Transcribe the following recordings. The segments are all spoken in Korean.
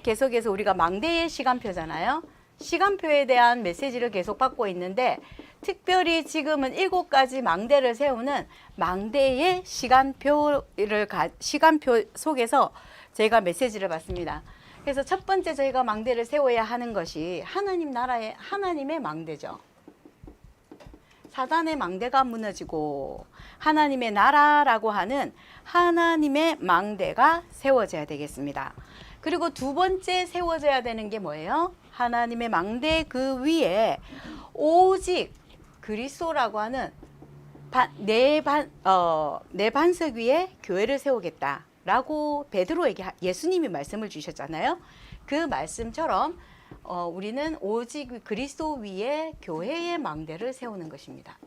계속해서 우리가 망대의 시간표잖아요. 시간표에 대한 메시지를 계속 받고 있는데 특별히 지금은 7가지 망대를 세우는 망대의 시간표 속에서 저희가 메시지를 받습니다. 그래서 첫 번째 저희가 망대를 세워야 하는 것이 하나님 나라의 하나님의 망대죠. 사단의 망대가 무너지고 하나님의 나라라고 하는 하나님의 망대가 세워져야 되겠습니다. 그리고 두 번째 세워져야 되는 게 뭐예요? 하나님의 망대 그 위에 오직 그리스도라고 하는 내 반석 위에 교회를 세우겠다라고 베드로에게 예수님이 말씀을 주셨잖아요. 그 말씀처럼 우리는 오직 그리스도 위에 교회의 망대를 세우는 것입니다.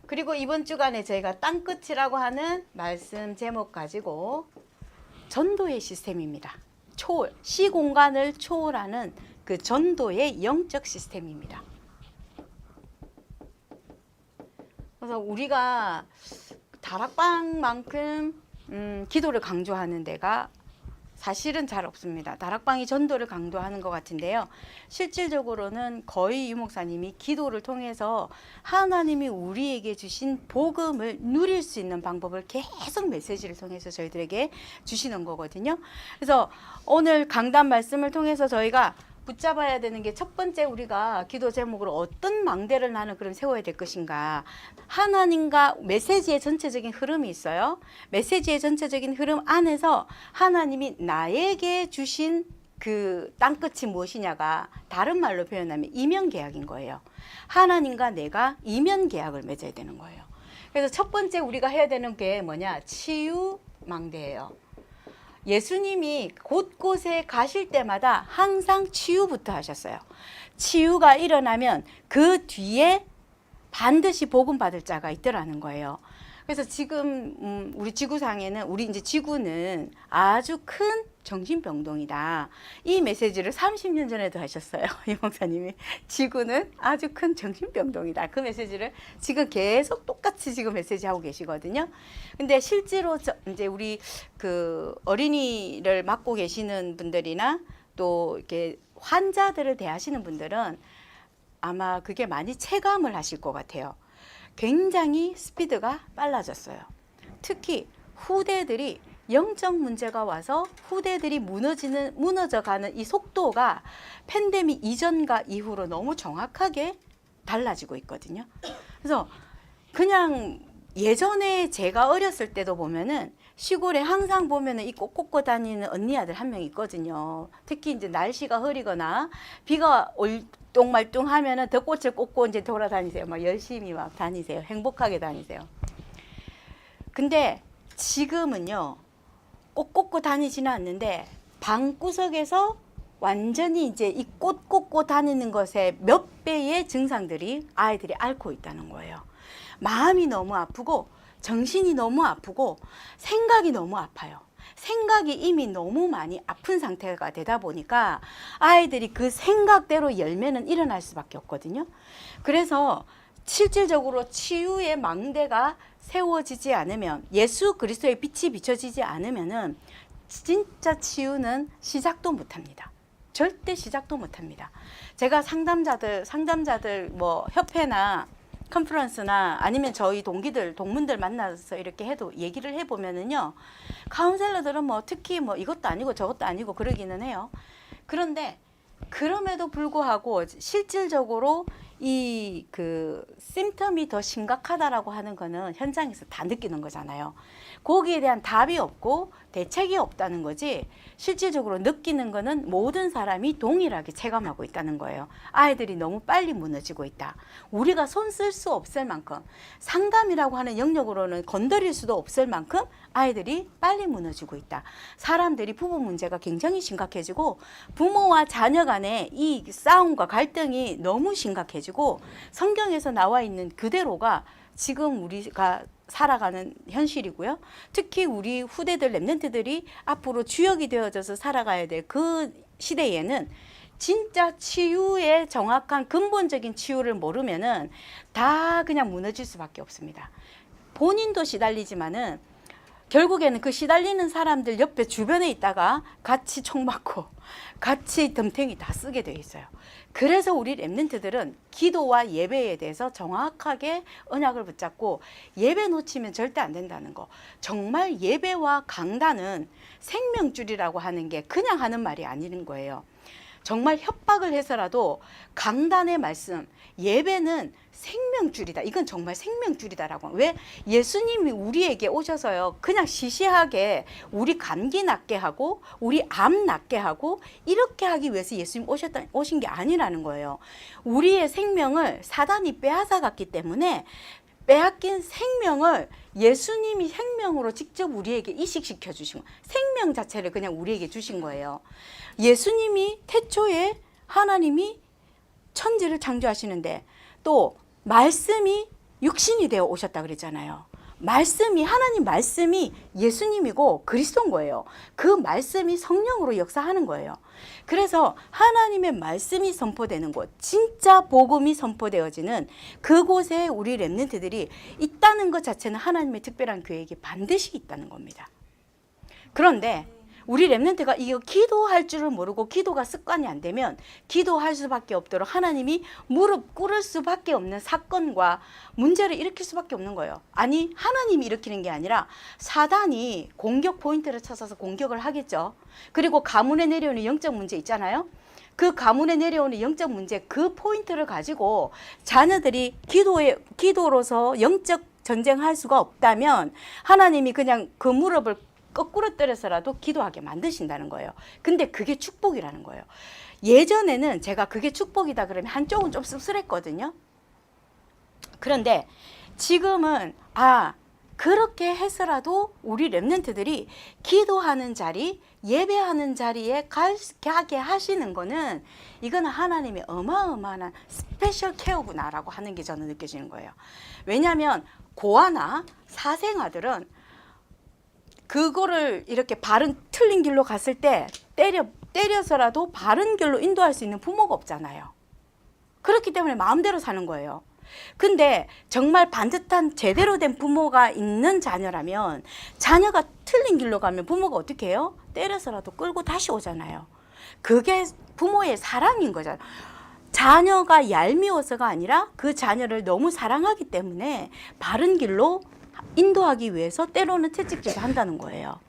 그리고 이번 주간에 저희가 땅끝이라고 하는 말씀 제목 가지고 전도의 시스템입니다. 시공간을 초월하는 그 전도의 영적 시스템입니다. 그래서 우리가 다락방만큼 기도를 강조하는 데가 사실은 잘 없습니다. 다락방이 전도를 강조하는 것 같은데요. 실질적으로는 거의 유 목사님이 기도를 통해서 하나님이 우리에게 주신 복음을 누릴 수 있는 방법을 계속 메시지를 통해서 저희들에게 주시는 거거든요. 그래서 오늘 강단 말씀을 통해서 저희가 붙잡아야 되는 게 첫 번째, 우리가 기도 제목으로 어떤 망대를 나는 그럼 세워야 될 것인가. 하나님과 메시지의 전체적인 흐름이 있어요. 메시지의 전체적인 흐름 안에서 하나님이 나에게 주신 그 땅끝이 무엇이냐가 다른 말로 표현하면 이면계약인 거예요. 하나님과 내가 이면계약을 맺어야 되는 거예요. 그래서 첫 번째 우리가 해야 되는 게 뭐냐? 치유 망대예요. 예수님이 곳곳에 가실 때마다 항상 치유부터 하셨어요. 치유가 일어나면 그 뒤에 반드시 복음 받을 자가 있더라는 거예요. 그래서 지금 우리 지구상에는, 우리 이제 지구는 아주 큰 정신병동이다. 이 메시지를 30년 전에도 하셨어요. 이 목사님이. 지구는 아주 큰 정신병동이다. 그 메시지를 지금 계속 똑같이 지금 메시지 하고 계시거든요. 근데 실제로 이제 우리 그 어린이를 맡고 계시는 분들이나 또 이렇게 환자들을 대하시는 분들은 아마 그게 많이 체감을 하실 것 같아요. 굉장히 스피드가 빨라졌어요. 특히 후대들이 영적 문제가 와서 후대들이 무너져가는 이 속도가 팬데믹 이전과 이후로 너무 정확하게 달라지고 있거든요. 그래서 그냥 예전에 제가 어렸을 때도 보면은 시골에 항상 보면은 이 꽃 꽂고 다니는 언니 아들 한 명 있거든요. 특히 이제 날씨가 흐리거나 비가 올뚱말뚱하면은 더 꽃을 꽂고 이제 돌아다니세요. 막 열심히 막 다니세요. 행복하게 다니세요. 근데 지금은요, 꽃 꽂고 다니지는 않는데 방구석에서 완전히 이제 이 꽃 꽂고 다니는 것에 몇 배의 증상들이 아이들이 앓고 있다는 거예요. 마음이 너무 아프고 정신이 너무 아프고 생각이 너무 아파요. 생각이 이미 너무 많이 아픈 상태가 되다 보니까 아이들이 그 생각대로 열매는 일어날 수밖에 없거든요. 그래서 실질적으로 치유의 망대가 세워지지 않으면, 예수 그리스도의 빛이 비춰지지 않으면은 진짜 치유는 시작도 못합니다. 절대 시작도 못합니다. 제가 상담자들 뭐 협회나 컨퍼런스나 아니면 저희 동문들 만나서 이렇게 해도 얘기를 해보면은요, 카운셀러들은 뭐 특히 뭐 이것도 아니고 저것도 아니고 그러기는 해요. 그런데 그럼에도 불구하고 실질적으로 이 그 심텀이 더 심각하다라고 하는 거는 현장에서 다 느끼는 거잖아요. 거기에 대한 답이 없고 대책이 없다는 거지, 실질적으로 느끼는 거는 모든 사람이 동일하게 체감하고 있다는 거예요. 아이들이 너무 빨리 무너지고 있다. 우리가 손 쓸 수 없을 만큼, 상담이라고 하는 영역으로는 건드릴 수도 없을 만큼 아이들이 빨리 무너지고 있다. 사람들이 부부 문제가 굉장히 심각해지고 부모와 자녀 간의 이 싸움과 갈등이 너무 심각해지고 성경에서 나와 있는 그대로가 지금 우리가 살아가는 현실이고요. 특히 우리 후대들, 랩런트들이 앞으로 주역이 되어져서 살아가야 될 그 시대에는 진짜 치유의 정확한 근본적인 치유를 모르면은 다 그냥 무너질 수밖에 없습니다. 본인도 시달리지만은 결국에는 그 시달리는 사람들 옆에 주변에 있다가 같이 총 맞고 같이 덤탱이 다 쓰게 돼 있어요. 그래서 우리 렘넌트들은 기도와 예배에 대해서 정확하게 언약을 붙잡고 예배 놓치면 절대 안 된다는 거. 정말 예배와 강단은 생명줄이라고 하는 게 그냥 하는 말이 아닌 거예요. 정말 협박을 해서라도 강단의 말씀, 예배는 생명줄이다. 이건 정말 생명줄이다라고. 왜? 예수님이 우리에게 오셔서요. 그냥 시시하게 우리 감기 낫게 하고 우리 암 낫게 하고 이렇게 하기 위해서 예수님 오신 게 아니라는 거예요. 우리의 생명을 사단이 빼앗아 갔기 때문에 빼앗긴 생명을 예수님이 생명으로 직접 우리에게 이식시켜 주신 거예요. 생명 자체를 그냥 우리에게 주신 거예요. 예수님이 태초에 하나님이 천지를 창조하시는데 또 말씀이 육신이 되어 오셨다 그랬잖아요. 말씀이 하나님 말씀이 예수님이고 그리스도인 거예요. 그 말씀이 성령으로 역사하는 거예요. 그래서 하나님의 말씀이 선포되는 곳, 진짜 복음이 선포되어지는 그곳에 우리 렘넌트들이 있다는 것 자체는 하나님의 특별한 계획이 반드시 있다는 겁니다. 그런데 우리 렘넌트가 이거 기도할 줄을 모르고 기도가 습관이 안 되면 기도할 수밖에 없도록 하나님이 무릎 꿇을 수밖에 없는 사건과 문제를 일으킬 수밖에 없는 거예요. 아니 하나님이 일으키는 게 아니라 사단이 공격 포인트를 찾아서 공격을 하겠죠. 그리고 가문에 내려오는 영적 문제 있잖아요. 그 가문에 내려오는 영적 문제 그 포인트를 가지고 자녀들이 기도로서 영적 전쟁할 수가 없다면 하나님이 그냥 그 무릎을 거꾸로 때려서라도 기도하게 만드신다는 거예요. 근데 그게 축복이라는 거예요. 예전에는 제가 그게 축복이다 그러면 한쪽은 좀 씁쓸했거든요. 그런데 지금은 그렇게 해서라도 우리 렘넌트들이 기도하는 자리, 예배하는 자리에 가게 하시는 거는 이거는 하나님의 어마어마한 스페셜 케어구나라고 하는 게 저는 느껴지는 거예요. 왜냐하면 고아나 사생아들은 그거를 이렇게 바른 틀린 길로 갔을 때 때려서라도 바른 길로 인도할 수 있는 부모가 없잖아요. 그렇기 때문에 마음대로 사는 거예요. 근데 정말 반듯한 제대로 된 부모가 있는 자녀라면 자녀가 틀린 길로 가면 부모가 어떻게 해요? 때려서라도 끌고 다시 오잖아요. 그게 부모의 사랑인 거잖아요. 자녀가 얄미워서가 아니라 그 자녀를 너무 사랑하기 때문에 바른 길로 인도하기 위해서 때로는 채찍질도 한다는 거예요.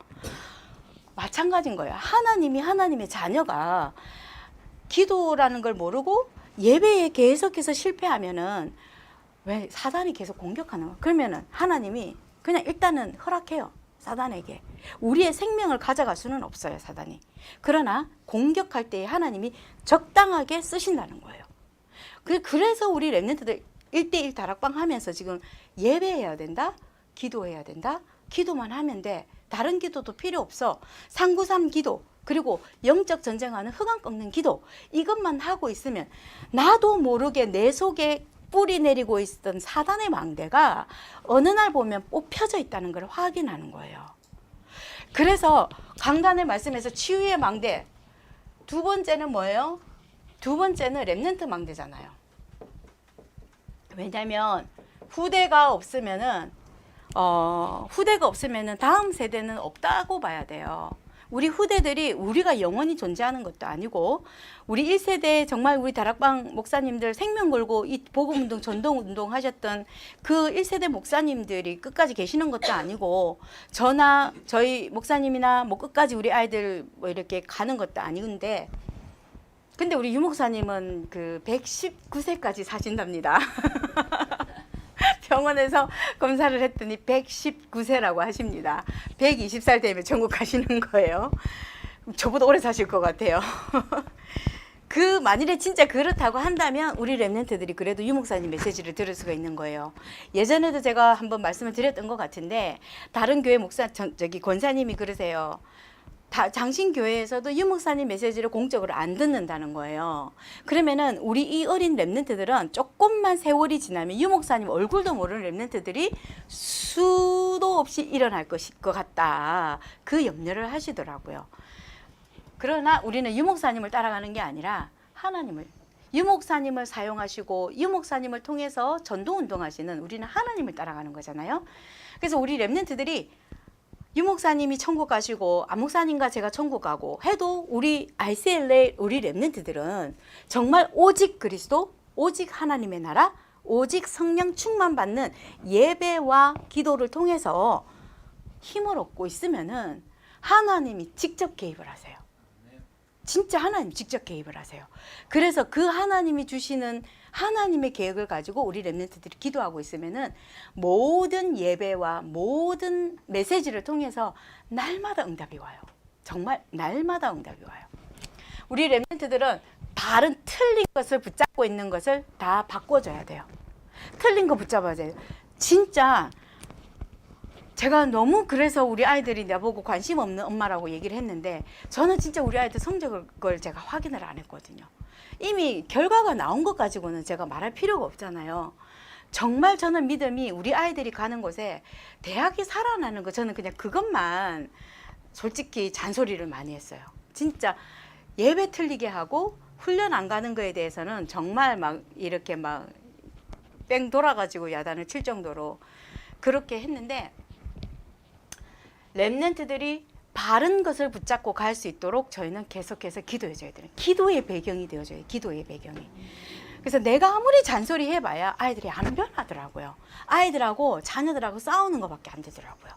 마찬가지인 거예요. 하나님의 자녀가 기도라는 걸 모르고 예배에 계속해서 실패하면은 왜 사단이 계속 공격하는 거예요. 그러면은 하나님이 그냥 일단은 허락해요. 사단에게. 우리의 생명을 가져갈 수는 없어요, 사단이. 그러나 공격할 때 하나님이 적당하게 쓰신다는 거예요. 그래서 우리 렘넌트들 1대1 다락방 하면서 지금 예배해야 된다? 기도해야 된다? 기도만 하면 돼. 다른 기도도 필요 없어. 393 기도, 그리고 영적 전쟁하는 흑암 꺾는 기도, 이것만 하고 있으면 나도 모르게 내 속에 뿌리 내리고 있던 사단의 망대가 어느 날 보면 뽑혀져 있다는 걸 확인하는 거예요. 그래서 강단의 말씀에서 치유의 망대, 두 번째는 뭐예요? 두 번째는 렘넌트 망대잖아요. 왜냐하면 후대가 없으면은 다음 세대는 없다고 봐야 돼요. 우리 후대들이 우리가 영원히 존재하는 것도 아니고, 우리 1세대 정말 우리 다락방 목사님들 생명 걸고 이 복음운동 전도운동 하셨던 그 1세대 목사님들이 끝까지 계시는 것도 아니고, 저나 저희 목사님이나 뭐 끝까지 우리 아이들 뭐 이렇게 가는 것도 아닌데, 근데 우리 유 목사님은 그 119세까지 사신답니다. 병원에서 검사를 했더니 119세라고 하십니다. 120살 되면 천국 가시는 거예요. 저보다 오래 사실 것 같아요. 그 만일에 진짜 그렇다고 한다면 우리 렘넌트들이 그래도 유 목사님 메시지를 들을 수가 있는 거예요. 예전에도 제가 한번 말씀을 드렸던 것 같은데, 다른 교회 권사님이 그러세요. 장신교회에서도 유 목사님 메시지를 공적으로 안 듣는다는 거예요. 그러면은 우리 이 어린 렘넌트들은 조금만 세월이 지나면 유 목사님 얼굴도 모르는 렘넌트들이 수도 없이 일어날 것 같다. 그 염려를 하시더라고요. 그러나 우리는 유 목사님을 따라가는 게 아니라 하나님을, 유 목사님을 사용하시고 유 목사님을 통해서 전도운동하시는 우리는 하나님을 따라가는 거잖아요. 그래서 우리 렘넌트들이 유목사님이 천국 가시고 안목사님과 제가 천국 가고 해도 우리 ICLA 우리 렘넌트들은 정말 오직 그리스도, 오직 하나님의 나라, 오직 성령 충만 받는 예배와 기도를 통해서 힘을 얻고 있으면은 하나님이 직접 개입을 하세요. 진짜 하나님 직접 개입을 하세요. 그래서 그 하나님이 주시는 하나님의 계획을 가지고 우리 렘넌트들이 기도하고 있으면은 모든 예배와 모든 메시지를 통해서 날마다 응답이 와요. 정말 날마다 응답이 와요. 우리 렘넌트들은 바른 틀린 것을 붙잡고 있는 것을 다 바꿔줘야 돼요. 틀린 거 붙잡아야 돼요. 진짜 제가 너무 그래서 우리 아이들이 나보고 관심 없는 엄마라고 얘기를 했는데 저는 진짜 우리 아이들 성적을 제가 확인을 안 했거든요. 이미 결과가 나온 것 가지고는 제가 말할 필요가 없잖아요. 정말 저는 믿음이 우리 아이들이 가는 곳에 대학이 살아나는 거 저는 그냥 그것만 솔직히 잔소리를 많이 했어요. 진짜 예배 틀리게 하고 훈련 안 가는 거에 대해서는 정말 막 이렇게 막 뺑 돌아가지고 야단을 칠 정도로 그렇게 했는데 렘넌트들이 바른 것을 붙잡고 갈 수 있도록 저희는 계속해서 기도해 줘야 돼요. 기도의 배경이 되어줘요. 기도의 배경이. 그래서 내가 아무리 잔소리 해봐야 아이들이 안 변하더라고요. 아이들하고 자녀들하고 싸우는 것밖에 안 되더라고요.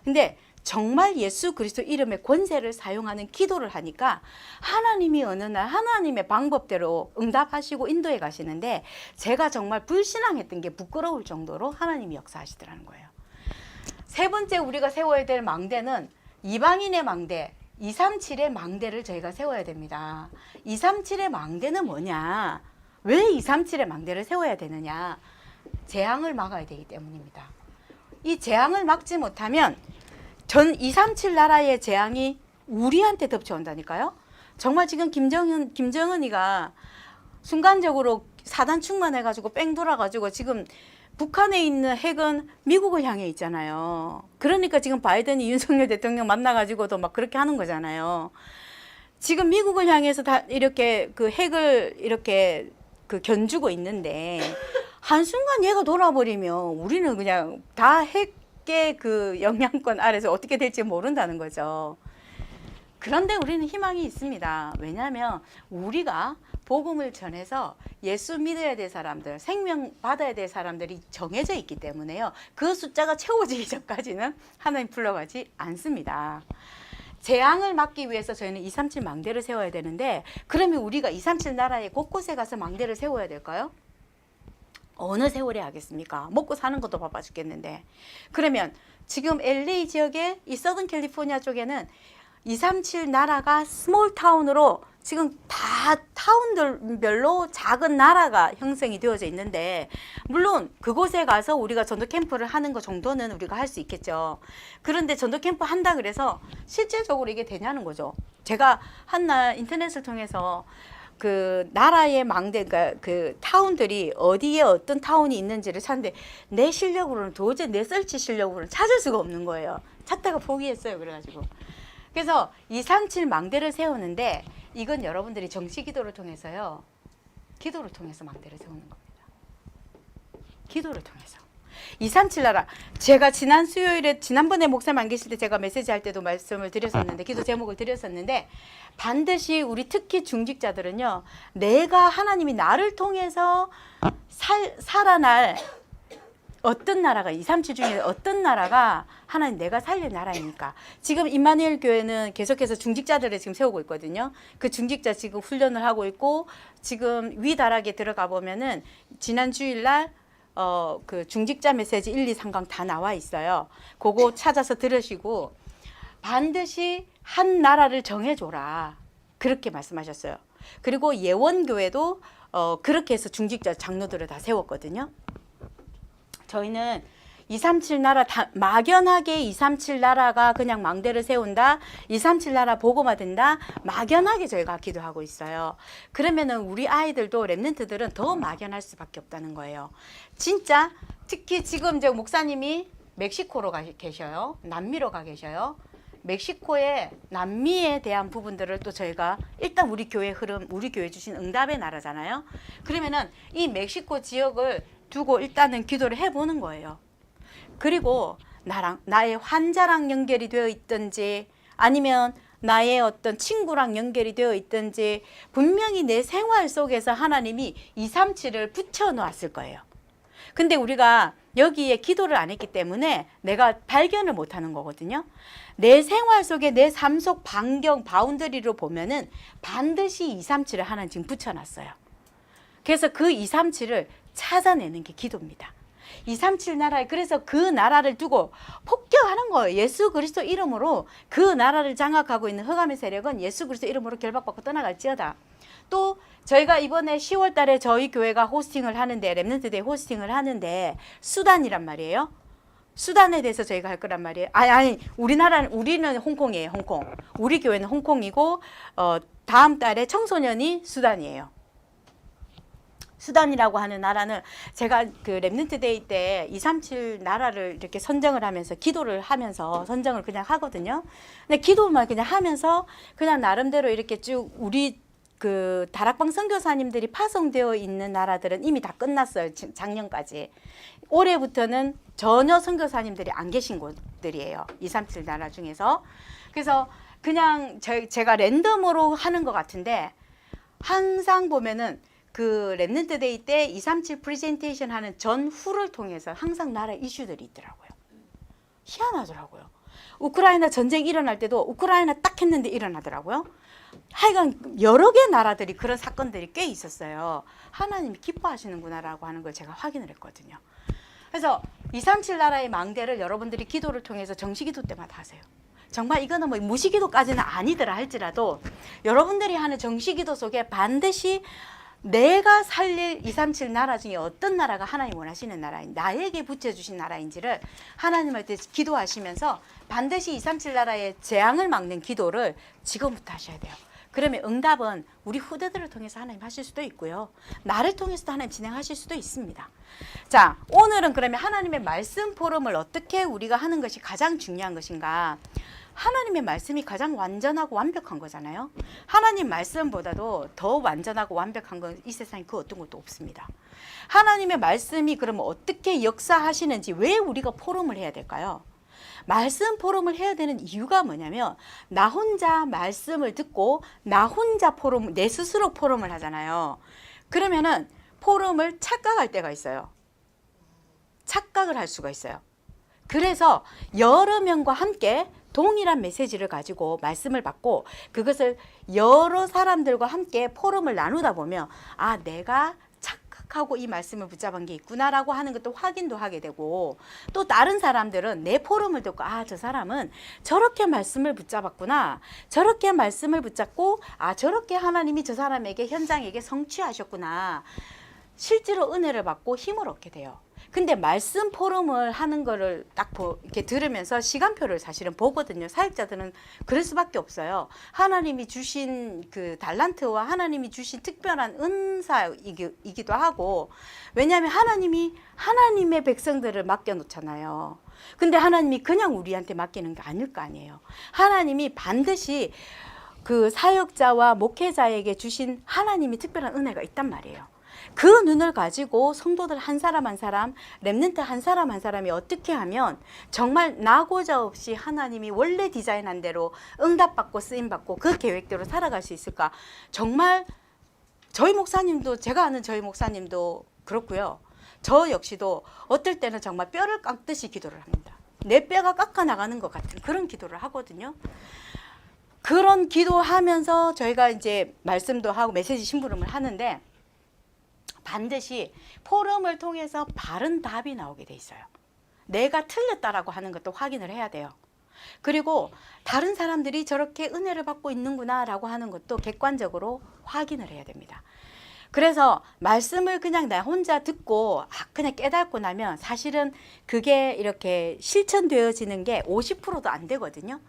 근데 정말 예수 그리스도 이름의 권세를 사용하는 기도를 하니까 하나님이 어느 날 하나님의 방법대로 응답하시고 인도해 가시는데 제가 정말 불신앙했던 게 부끄러울 정도로 하나님이 역사하시더라는 거예요. 세 번째 우리가 세워야 될 망대는 이방인의 망대, 237의 망대를 저희가 세워야 됩니다. 237의 망대는 뭐냐? 왜 237의 망대를 세워야 되느냐? 재앙을 막아야 되기 때문입니다. 이 재앙을 막지 못하면 전 237 나라의 재앙이 우리한테 덮쳐온다니까요. 정말 지금 김정은이가 순간적으로 사단 충만해가지고 뺑 돌아가지고 지금 북한에 있는 핵은 미국을 향해 있잖아요. 그러니까 지금 바이든이 윤석열 대통령 만나가지고도 막 그렇게 하는 거잖아요. 지금 미국을 향해서 다 이렇게 그 핵을 이렇게 그 견주고 있는데 한순간 얘가 돌아버리면 우리는 그냥 다 핵의 그 영향권 아래서 어떻게 될지 모른다는 거죠. 그런데 우리는 희망이 있습니다. 왜냐하면 우리가 복음을 전해서 예수 믿어야 될 사람들, 생명 받아야 될 사람들이 정해져 있기 때문에요. 그 숫자가 채워지기 전까지는 하나님 불러가지 않습니다. 재앙을 막기 위해서 저희는 237 망대를 세워야 되는데 그러면 우리가 237 나라의 곳곳에 가서 망대를 세워야 될까요? 어느 세월에 하겠습니까? 먹고 사는 것도 바빠 죽겠는데. 그러면 지금 LA 지역에 이 서든 캘리포니아 쪽에는 237 나라가 스몰 타운으로 지금 다 타운들별로 작은 나라가 형성이 되어져 있는데 물론 그곳에 가서 우리가 전도 캠프를 하는 것 정도는 우리가 할 수 있겠죠. 그런데 전도 캠프 한다 그래서 실질적으로 이게 되냐는 거죠. 제가 한날 인터넷을 통해서 그 나라의 망대, 그러니까 그 타운들이 어디에 어떤 타운이 있는지를 찾는데 내 실력으로는 도저히 내 설치 실력으로는 찾을 수가 없는 거예요. 찾다가 포기했어요. 그래가지고. 그래서 237 망대를 세우는데 이건 여러분들이 정치 기도를 통해서요. 기도를 통해서 망대를 세우는 겁니다. 기도를 통해서. 237 나라. 제가 지난 수요일에 지난번에 목사님 안 계실 때 제가 메시지 할 때도 말씀을 드렸었는데 기도 제목을 드렸었는데 반드시 우리 특히 중직자들은요. 내가 하나님이 나를 통해서 살아날 어떤 나라가 237 중에 어떤 나라가 하나님 내가 살릴 나라입니까? 지금 임마누엘 교회는 계속해서 중직자들을 지금 세우고 있거든요. 그 중직자 지금 훈련을 하고 있고 지금 위 다락에 들어가 보면은 지난 주일날 그 중직자 메시지 1, 2, 3강 다 나와 있어요. 그거 찾아서 들으시고 반드시 한 나라를 정해줘라. 그렇게 말씀하셨어요. 그리고 예원교회도 그렇게 해서 중직자 장로들을 다 세웠거든요. 저희는 237 나라 막연하게 237 나라가 그냥 망대를 세운다. 237 나라 복음화 된다. 막연하게 저희가 기도하고 있어요. 그러면은 우리 아이들도 렘넌트들은 더 막연할 수밖에 없다는 거예요. 진짜 특히 지금 이제 목사님이 멕시코로 계셔요. 남미로 가 계셔요. 멕시코의 남미에 대한 부분들을 또 저희가 일단 우리 교회 흐름, 우리 교회 주신 응답의 나라잖아요. 그러면은 이 멕시코 지역을 두고 일단은 기도를 해보는 거예요. 그리고 나의 환자랑 연결이 되어 있든지 아니면 나의 어떤 친구랑 연결이 되어 있든지 분명히 내 생활 속에서 하나님이 237을 붙여 놓았을 거예요. 근데 우리가 여기에 기도를 안 했기 때문에 내가 발견을 못 하는 거거든요. 내 생활 속에 내 삶 속 반경, 바운더리로 보면은 반드시 237을 하나님 지금 붙여놨어요. 그래서 그 237을 찾아내는 게 기도입니다. 237 나라에, 그래서 그 나라를 두고 폭격하는 거예요. 예수 그리스도 이름으로 그 나라를 장악하고 있는 흑암의 세력은 예수 그리스도 이름으로 결박받고 떠나갈지어다. 또 저희가 이번에 10월 달에 저희 교회가 호스팅을 하는데, 렘넌트데이 호스팅을 하는데 수단이란 말이에요. 수단에 대해서 저희가 할 거란 말이에요. 아니 우리는 홍콩이에요. 홍콩. 우리 교회는 홍콩이고 다음 달에 청소년이 수단이에요. 수단이라고 하는 나라는 제가 그 렘넌트데이 때 237 나라를 이렇게 선정을 하면서 기도를 하면서 선정을 그냥 하거든요. 근데 기도만 그냥 하면서 그냥 나름대로 이렇게 쭉 우리 그 다락방 선교사님들이 파송되어 있는 나라들은 이미 다 끝났어요. 작년까지. 올해부터는 전혀 선교사님들이 안 계신 곳들이에요. 237 나라 중에서. 그래서 그냥 제가 랜덤으로 하는 것 같은데 항상 보면은 그 렘넌트데이 때 237 프레젠테이션 하는 전후를 통해서 항상 나라 이슈들이 있더라고요. 희한하더라고요. 우크라이나 전쟁 일어날 때도 우크라이나 딱 했는데 일어나더라고요. 하여간 여러 개 나라들이 그런 사건들이 꽤 있었어요. 하나님이 기뻐하시는구나라고 하는 걸 제가 확인을 했거든요. 그래서 237 나라의 망대를 여러분들이 기도를 통해서 정시기도 때마다 하세요. 정말 이거는 뭐 무시기도까지는 아니더라 할지라도 여러분들이 하는 정시기도 속에 반드시 내가 살릴 237 나라 중에 어떤 나라가 하나님 원하시는 나라인, 나에게 붙여주신 나라인지를 하나님한테 기도하시면서 반드시 237 나라의 재앙을 막는 기도를 지금부터 하셔야 돼요. 그러면 응답은 우리 후대들을 통해서 하나님 하실 수도 있고요. 나를 통해서도 하나님 진행하실 수도 있습니다. 자, 오늘은 그러면 하나님의 말씀 포럼을 어떻게 우리가 하는 것이 가장 중요한 것인가? 하나님의 말씀이 가장 완전하고 완벽한 거잖아요. 하나님 말씀보다도 더 완전하고 완벽한 건 이 세상에 그 어떤 것도 없습니다. 하나님의 말씀이 그러면 어떻게 역사하시는지 왜 우리가 포럼을 해야 될까요? 말씀 포럼을 해야 되는 이유가 뭐냐면 나 혼자 말씀을 듣고 나 혼자 포럼, 내 스스로 포럼을 하잖아요. 그러면은 포럼을 착각할 때가 있어요. 착각을 할 수가 있어요. 그래서 여러 명과 함께 동일한 메시지를 가지고 말씀을 받고 그것을 여러 사람들과 함께 포럼을 나누다 보면 아, 내가 착각하고 이 말씀을 붙잡은 게 있구나라고 하는 것도 확인도 하게 되고 또 다른 사람들은 내 포럼을 듣고 아, 저 사람은 저렇게 말씀을 붙잡았구나. 저렇게 말씀을 붙잡고 아, 저렇게 하나님이 저 사람에게 현장에게 성취하셨구나. 실제로 은혜를 받고 힘을 얻게 돼요. 근데 말씀 포럼을 하는 거를 딱 이렇게 들으면서 시간표를 사실은 보거든요. 사역자들은 그럴 수밖에 없어요. 하나님이 주신 그 달란트와 하나님이 주신 특별한 은사이기도 하고 왜냐하면 하나님이 하나님의 백성들을 맡겨놓잖아요. 근데 하나님이 그냥 우리한테 맡기는 게 아닐 거 아니에요. 하나님이 반드시 그 사역자와 목회자에게 주신 하나님이 특별한 은혜가 있단 말이에요. 그 눈을 가지고 성도들 한 사람 한 사람, 렘넌트 한 사람 한 사람이 어떻게 하면 정말 나고자 없이 하나님이 원래 디자인한 대로 응답받고 쓰임받고 그 계획대로 살아갈 수 있을까? 정말 저희 목사님도 제가 아는 저희 목사님도 그렇고요. 저 역시도 어떨 때는 정말 뼈를 깎듯이 기도를 합니다. 내 뼈가 깎아 나가는 것 같은 그런 기도를 하거든요. 그런 기도하면서 저희가 이제 말씀도 하고 메시지 심부름을 하는데 반드시 포럼을 통해서 바른 답이 나오게 돼 있어요. 내가 틀렸다라고 하는 것도 확인을 해야 돼요. 그리고 다른 사람들이 저렇게 은혜를 받고 있는구나 라고 하는 것도 객관적으로 확인을 해야 됩니다. 그래서 말씀을 그냥 나 혼자 듣고 그냥 깨닫고 나면 사실은 그게 이렇게 실천되어지는 게 50%도 안 되거든요.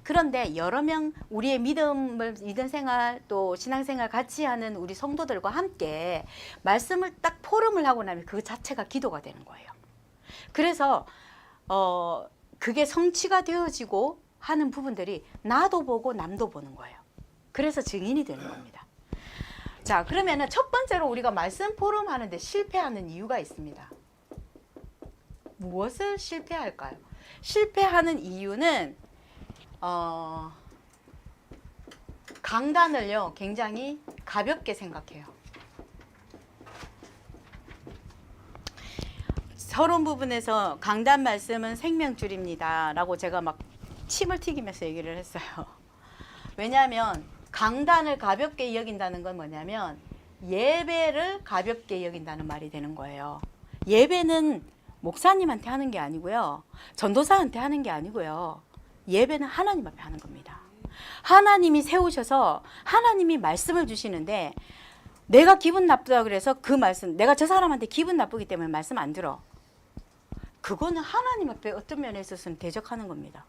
그런데 여러 명 우리의 믿음 생활 또 신앙생활 같이 하는 우리 성도들과 함께 말씀을 딱 포럼을 하고 나면 그 자체가 기도가 되는 거예요. 그래서 그게 성취가 되어지고 하는 부분들이 나도 보고 남도 보는 거예요. 그래서 증인이 되는 겁니다. 자, 그러면은 첫 번째로 우리가 말씀 포럼 하는데 실패하는 이유가 있습니다. 무엇을 실패할까요? 실패하는 이유는 강단을요 굉장히 가볍게 생각해요. 서론 부분에서 강단 말씀은 생명줄입니다 라고 제가 막 침을 튀기면서 얘기를 했어요. 왜냐하면 강단을 가볍게 여긴다는 건 뭐냐면 예배를 가볍게 여긴다는 말이 되는 거예요. 예배는 목사님한테 하는 게 아니고요. 전도사한테 하는 게 아니고요. 예배는 하나님 앞에 하는 겁니다. 하나님이 세우셔서 하나님이 말씀을 주시는데 내가 기분 나쁘다 그래서 그 말씀, 내가 저 사람한테 기분 나쁘기 때문에 말씀 안 들어. 그거는 하나님 앞에 어떤 면에 있어서는 대적하는 겁니다.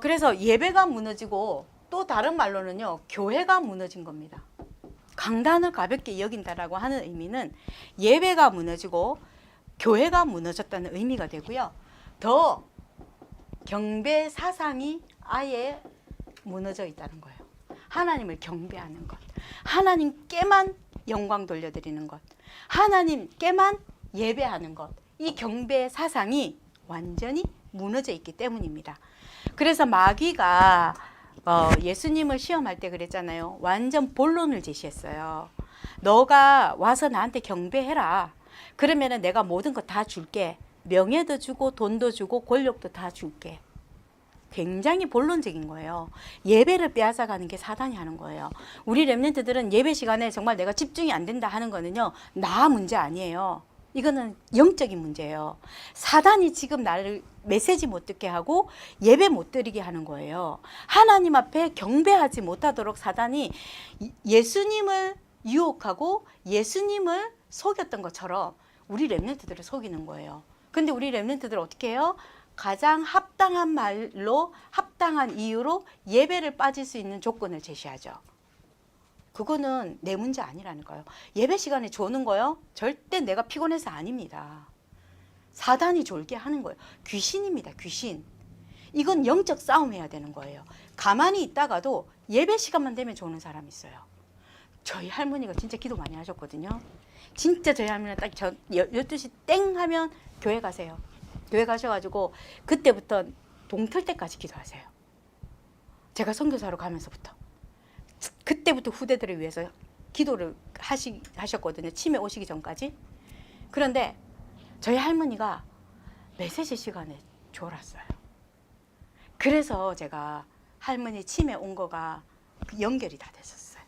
그래서 예배가 무너지고 또 다른 말로는요, 교회가 무너진 겁니다. 강단을 가볍게 여긴다라고 하는 의미는 예배가 무너지고 교회가 무너졌다는 의미가 되고요. 더 경배 사상이 아예 무너져 있다는 거예요. 하나님을 경배하는 것, 하나님께만 영광 돌려드리는 것, 하나님께만 예배하는 것, 이 경배 사상이 완전히 무너져 있기 때문입니다. 그래서 마귀가 예수님을 시험할 때 그랬잖아요. 완전 본론을 제시했어요. 너가 와서 나한테 경배해라. 그러면은 내가 모든 거 다 줄게. 명예도 주고 돈도 주고 권력도 다 줄게. 굉장히 본론적인 거예요. 예배를 빼앗아가는 게 사단이 하는 거예요. 우리 렘넌트들은 예배 시간에 정말 내가 집중이 안 된다 하는 거는요, 나 문제 아니에요. 이거는 영적인 문제예요. 사단이 지금 나를 메시지 못 듣게 하고 예배 못 드리게 하는 거예요. 하나님 앞에 경배하지 못하도록 사단이 예수님을 유혹하고 예수님을 속였던 것처럼 우리 렘넌트들을 속이는 거예요. 근데 우리 렘넌트들 어떻게 해요? 가장 합당한 말로 합당한 이유로 예배를 빠질 수 있는 조건을 제시하죠. 그거는 내 문제 아니라는 거예요. 예배 시간에 조는 거요? 절대 내가 피곤해서 아닙니다. 사단이 졸게 하는 거예요. 귀신입니다. 귀신. 이건 영적 싸움해야 되는 거예요. 가만히 있다가도 예배 시간만 되면 조는 사람이 있어요. 저희 할머니가 진짜 기도 많이 하셨거든요. 진짜 저희 할머니는 딱 12시 땡 하면 교회 가세요. 교회 가셔가지고 그때부터 동틀 때까지 기도하세요. 제가 선교사로 가면서부터. 그때부터 후대들을 위해서 기도를 하셨거든요. 치매 오시기 전까지. 그런데 저희 할머니가 메시지 시간에 졸았어요. 그래서 제가 할머니 치매 온 거가 연결이 다 됐었어요.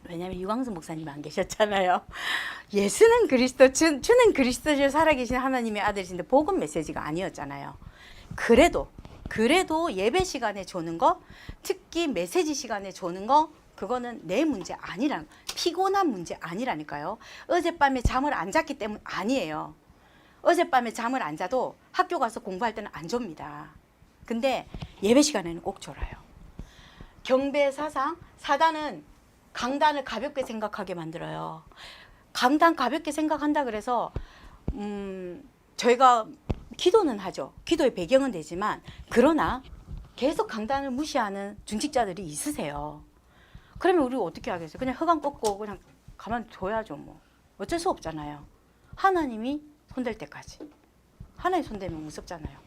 왜냐하면 유광수 목사님 안 계셨잖아요. 예수는 그리스도, 주는 그리스도를 살아계신 하나님의 아들이신데 복음 메시지가 아니었잖아요. 그래도 예배 시간에 조는 거, 특히 메시지 시간에 조는 거, 그거는 내 문제 아니란, 피곤한 문제 아니라니까요. 어젯밤에 잠을 안 잤기 때문 아니에요. 어젯밤에 잠을 안 자도 학교 가서 공부할 때는 안 좁니다. 근데 예배 시간에는 꼭 졸아요. 경배 사상, 사단은 강단을 가볍게 생각하게 만들어요. 강단 가볍게 생각한다 그래서 저희가 기도는 하죠. 기도의 배경은 되지만 그러나 계속 강단을 무시하는 중직자들이 있으세요. 그러면 우리가 어떻게 하겠어요? 그냥 허강 꺾고 그냥 가만 둬야죠. 뭐 어쩔 수 없잖아요. 하나님이 손댈 때까지. 하나님 손대면 무섭잖아요.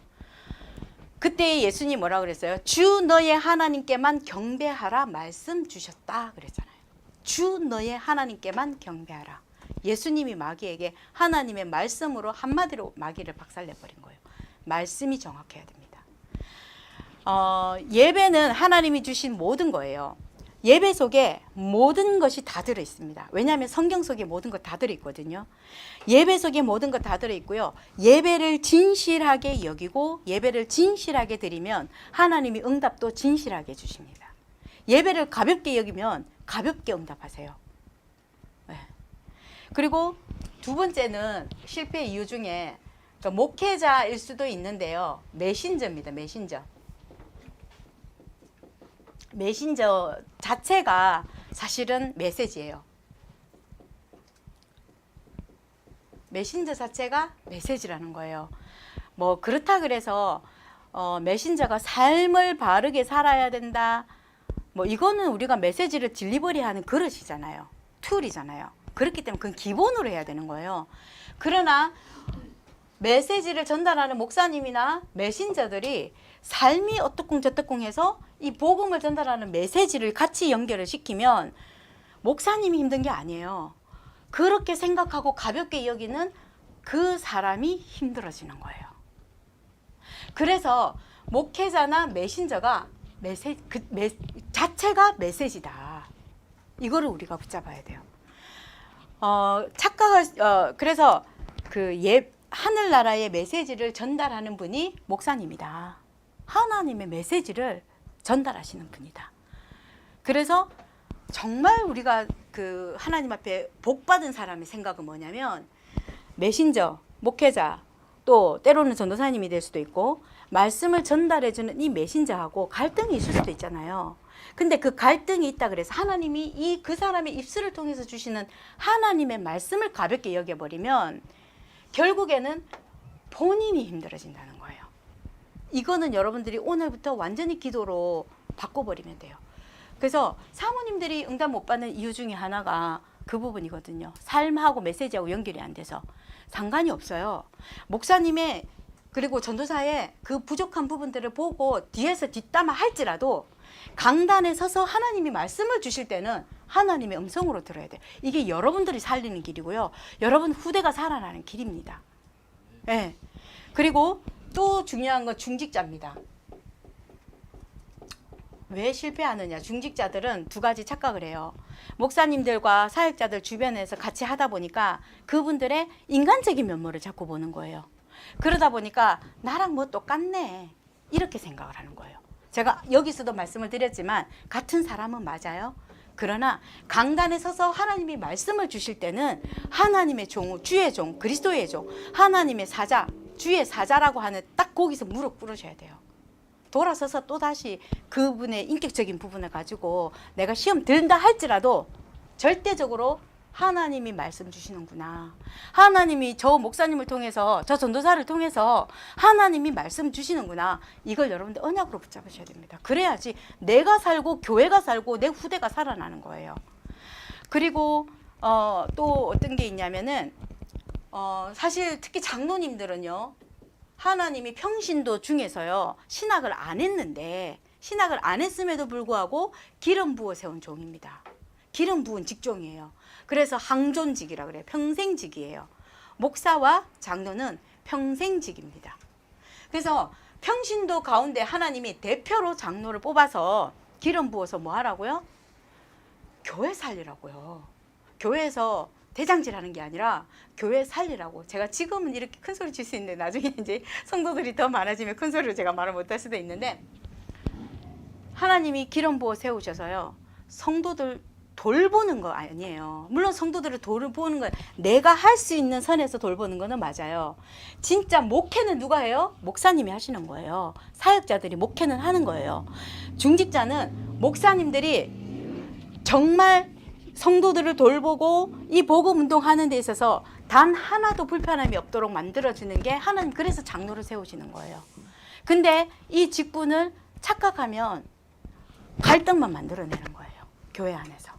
그때 예수님 뭐라 그랬어요? 주 너의 하나님께만 경배하라 말씀 주셨다 그랬잖아요. 주 너의 하나님께만 경배하라. 예수님이 마귀에게 하나님의 말씀으로 한마디로 마귀를 박살내버린 거예요. 말씀이 정확해야 됩니다. 예배는 하나님이 주신 모든 거예요. 예배 속에 모든 것이 다 들어있습니다. 왜냐하면 성경 속에 모든 것 다 들어있거든요. 예배 속에 모든 것 다 들어있고요. 예배를 진실하게 여기고 예배를 진실하게 드리면 하나님이 응답도 진실하게 주십니다. 예배를 가볍게 여기면 가볍게 응답하세요. 네. 그리고 두 번째는 실패 이유 중에 목회자일 수도 있는데요. 메신저입니다. 메신저 자체가 사실은 메시지예요. 메신저 자체가 메시지라는 거예요. 뭐 그렇다 그래서 메신저가 삶을 바르게 살아야 된다. 뭐 이거는 우리가 메시지를 딜리버리하는 그릇이잖아요. 툴이잖아요. 그렇기 때문에 그건 기본으로 해야 되는 거예요. 그러나 메시지를 전달하는 목사님이나 메신저들이 삶이 어떻쿵 저떻쿵 해서 이 복음을 전달하는 메시지를 같이 연결을 시키면 목사님이 힘든 게 아니에요. 그렇게 생각하고 가볍게 여기는 그 사람이 힘들어지는 거예요. 그래서 목회자나 메신저가 자체가 메시지다. 이거를 우리가 붙잡아야 돼요. 그래서 하늘나라의 메시지를 전달하는 분이 목사님이다. 하나님의 메시지를 전달하시는 분이다. 그래서 정말 우리가 그 하나님 앞에 복 받은 사람의 생각은 뭐냐면 메신저, 목회자, 또 때로는 전도사님이 될 수도 있고 말씀을 전달해주는 이 메신저하고 갈등이 있을 수도 있잖아요. 근데 그 갈등이 있다 그래서 하나님이 그 사람의 입술을 통해서 주시는 하나님의 말씀을 가볍게 여겨버리면 결국에는 본인이 힘들어진다는 거예요. 이거는 여러분들이 오늘부터 완전히 기도로 바꿔버리면 돼요. 그래서 사모님들이 응답 못 받는 이유 중에 하나가 그 부분이거든요. 삶하고 메시지하고 연결이 안 돼서 상관이 없어요. 목사님의 그리고 전도사의 그 부족한 부분들을 보고 뒤에서 뒷담화 할지라도 강단에 서서 하나님이 말씀을 주실 때는 하나님의 음성으로 들어야 돼요. 이게 여러분들이 살리는 길이고요. 여러분 후대가 살아나는 길입니다. 네. 그리고 또 중요한 건 중직자입니다. 왜 실패하느냐? 중직자들은 두 가지 착각을 해요. 목사님들과 사역자들 주변에서 같이 하다 보니까 그분들의 인간적인 면모를 자꾸 보는 거예요. 그러다 보니까 나랑 뭐 똑같네 이렇게 생각을 하는 거예요. 제가 여기서도 말씀을 드렸지만 같은 사람은 맞아요. 그러나 강단에 서서 하나님이 말씀을 주실 때는 하나님의 종, 주의 종, 그리스도의 종, 하나님의 사자, 주의 사자라고 하는 딱 거기서 무릎 꿇으셔야 돼요. 돌아서서 또다시 그분의 인격적인 부분을 가지고 내가 시험 들다 할지라도 절대적으로 하나님이 말씀 주시는구나. 하나님이 저 목사님을 통해서 저 전도사를 통해서 하나님이 말씀 주시는구나. 이걸 여러분들 언약으로 붙잡으셔야 됩니다. 그래야지 내가 살고 교회가 살고 내 후대가 살아나는 거예요. 그리고 또 어떤 게 있냐면은 사실 특히 장로님들은요. 하나님이 평신도 중에서요. 신학을 안 했는데 신학을 안 했음에도 불구하고 기름 부어 세운 종입니다. 기름 부은 직종이에요. 그래서 항존직이라 그래요. 평생직이에요. 목사와 장로는 평생직입니다. 그래서 평신도 가운데 하나님이 대표로 장로를 뽑아서 기름 부어서 뭐 하라고요? 교회 살리라고요. 교회에서 대장질하는 게 아니라 교회 살리라고. 제가 지금은 이렇게 큰 소리 칠 수 있는데 나중에 이제 성도들이 더 많아지면 큰 소리로 제가 말을 못할 수도 있는데 하나님이 기름 부어 세우셔서요. 성도들 돌보는 거 아니에요. 물론 성도들을 돌보는 건 내가 할 수 있는 선에서 돌보는 거는 맞아요. 진짜 목회는 누가 해요? 목사님이 하시는 거예요. 사역자들이 목회는 하는 거예요. 중직자는 목사님들이 정말 성도들을 돌보고 이 복음 운동하는 데 있어서 단 하나도 불편함이 없도록 만들어주는 게 하나님 그래서 장로를 세우시는 거예요. 근데 이 직분을 착각하면 갈등만 만들어내는 거예요. 교회 안에서.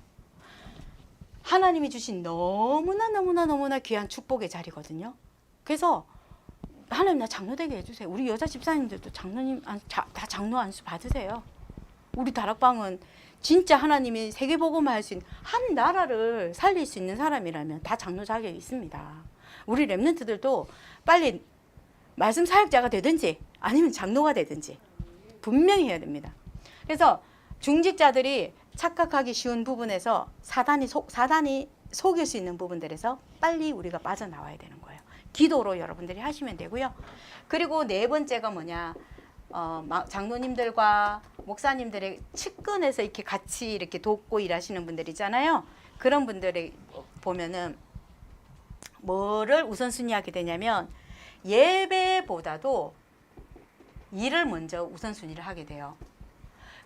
하나님이 주신 너무나 귀한 축복의 자리거든요. 그래서 하나님 나 장로 되게 해주세요. 우리 여자 집사님들도 장로님 다 장로 안수 받으세요. 우리 다락방은 진짜 하나님이 세계복음화 할 수 있는 한 나라를 살릴 수 있는 사람이라면 다 장로 자격이 있습니다. 우리 렘넌트들도 빨리 말씀 사역자가 되든지 아니면 장로가 되든지 분명히 해야 됩니다. 그래서 중직자들이 착각하기 쉬운 부분에서 사단이 속일 수 있는 부분들에서 빨리 우리가 빠져나와야 되는 거예요. 기도로 여러분들이 하시면 되고요. 그리고 네 번째가 뭐냐? 장로님들과 목사님들의 측근에서 이렇게 같이 이렇게 돕고 일하시는 분들 있잖아요. 그런 분들이 보면은 뭐를 우선순위하게 되냐면 예배보다도 일을 먼저 우선순위를 하게 돼요.